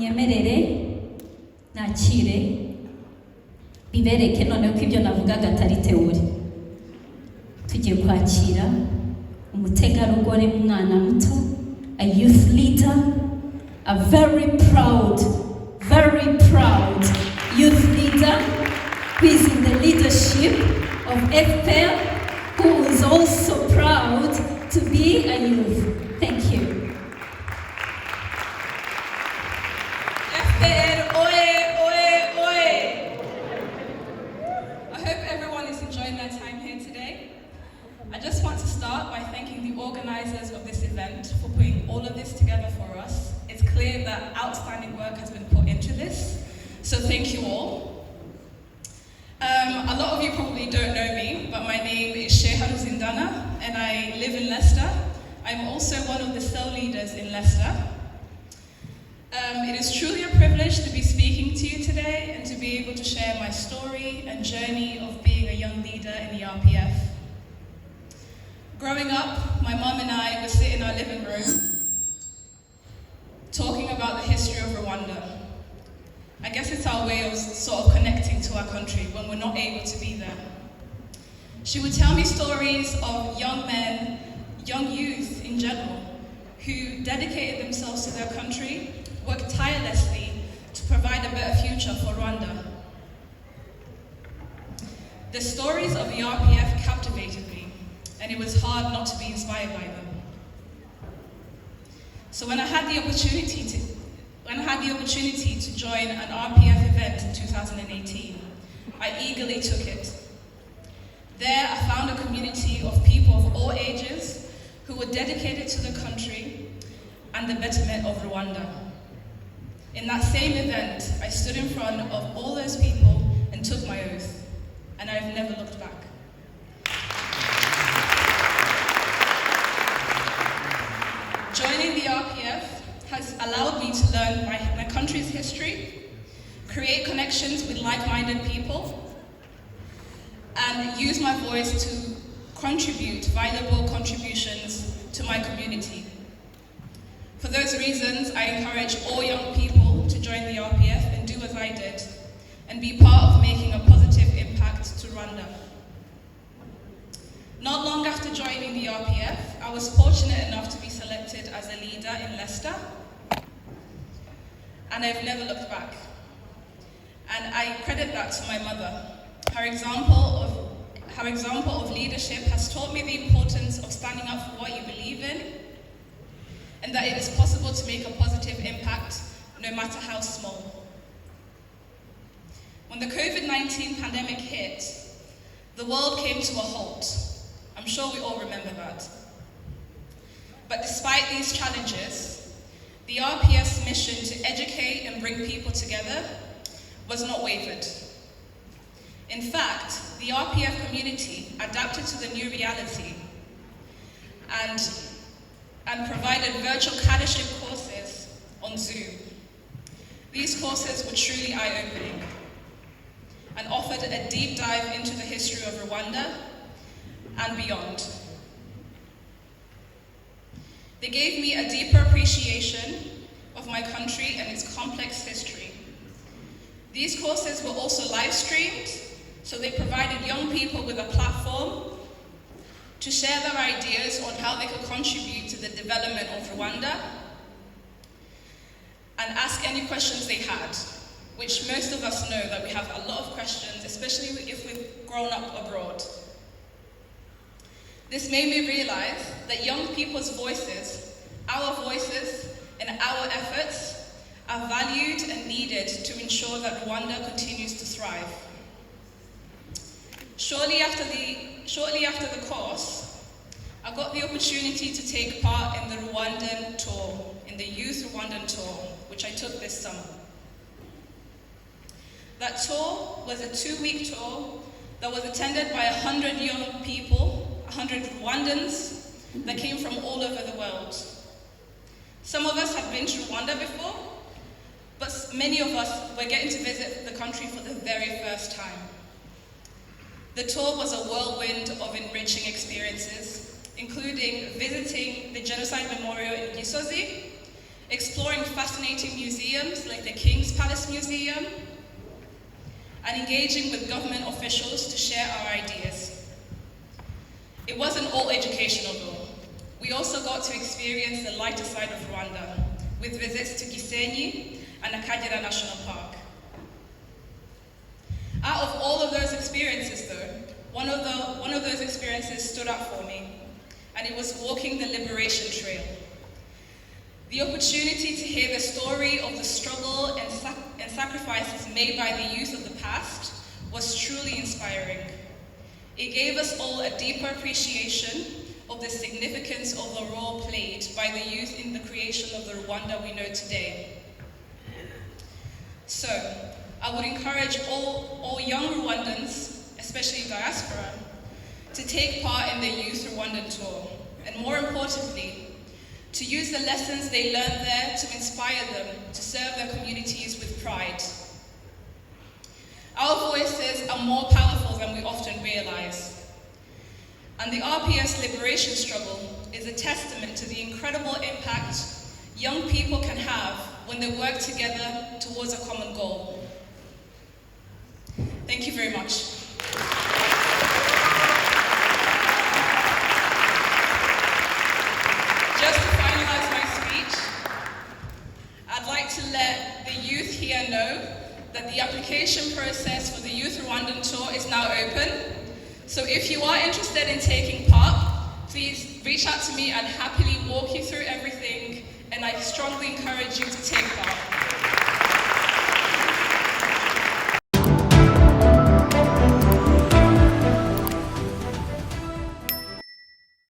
munyemerere nakire bibereke noneho ko ibyo navugaga atari teori. Tugiye kwakira umutegarugori mwana muto, a youth leader, a very proud youth leader who is in the leadership of FPF, who is also proud to be a youth. Thank you. FPF, oye, oye, oye! I hope everyone is enjoying their time here today. I just want to start by thanking the organizers of this event for putting all of this together for us. It's clear that outstanding work has been put into this, so thank you all. A lot of you probably don't know me, but my name is Sheha Ruzindana and I live in Leicester. I'm also one of the cell leaders in Leicester. It is truly a privilege to be speaking to you today and to be able to share my story and journey of being a young leader in the RPF. Growing up, my mum and I would sit in our living room talking about the history of Rwanda. I guess it's our way of sort of connecting to our country when we're not able to be there. She would tell me stories of young men, young youth in general, who dedicated themselves to their country, worked tirelessly to provide a better future for Rwanda. The stories of the RPF captivated me, and it was hard not to be inspired by them. So when I had the opportunity to join an RPF event in 2018, I eagerly took it. There I found a community of people of all ages who were dedicated to the country and the betterment of Rwanda. In that same event, I stood in front of all those people and took my oath, and I've never looked back. Joining the RPF has allowed me to learn my country's history, create connections with like-minded people, and use my voice to contribute valuable contributions to my community. For those reasons, I encourage all young people to join the RPF and do as I did, and be part of making a positive impact to Rwanda. Not long after joining the RPF, I was fortunate enough to be selected as a leader in Leicester, and I've never looked back. And I credit that to my mother. Her example of leadership has taught me the importance of standing up for what you believe in, and that it is possible to make a positive impact no matter how small. When the COVID-19 pandemic hit, the world came to a halt. I'm sure we all remember that. But despite these challenges, the RPF's mission to educate and bring people together was not wavered. In fact, the RPF community adapted to the new reality and provided virtual cadetship courses on Zoom. These courses were truly eye-opening and offered a deep dive into the history of Rwanda and beyond. They gave me a deeper appreciation of my country and its complex history. These courses were also live streamed, so they provided young people with a platform to share their ideas on how they could contribute to the development of Rwanda and ask any questions they had, which most of us know that we have a lot of questions, especially if we've grown up abroad. This made me realize that young people's voices, our voices, and our efforts are valued and needed to ensure that Rwanda continues to thrive. Shortly after the course, I got the opportunity to take part in the Rwandan tour, in the Youth Rwandan Tour, which I took this summer. That tour was a 2-week tour that was attended by 100 young people, 100 Rwandans that came from all over the world. Some of us have been to Rwanda before, but many of us were getting to visit the country for the very first time. The tour was a whirlwind of enriching experiences, including visiting the Genocide Memorial in Gisozi exploring fascinating museums like the King's Palace Museum, and engaging with government officials to share our ideas. It wasn't all educational though. We also got to experience the lighter side of Rwanda with visits to Gisenyi and Akagera National Park. Out of all of those experiences though, one of those experiences stood out for me, and it was walking the Liberation Trail. The opportunity to hear the story of the struggle and sacrifices made by the youth of the past was truly inspiring. It gave us all a deeper appreciation of the significance of the role played by the youth in the creation of the Rwanda we know today. So, I would encourage all young Rwandans, especially diaspora, to take part in the Youth Rwandan Tour, and more importantly, to use the lessons they learned there to inspire them to serve their communities with pride. Our voices are more powerful than we often realize. And the RPF's liberation struggle is a testament to the incredible impact young people can have when they work together towards a common goal. Thank you very much. Just to finalize my speech, I'd like to let the youth here know that the application process for the Youth Rwandan Tour is now open. So if you are interested in taking part, please reach out to me and happily walk you through everything, and I strongly encourage you to take part.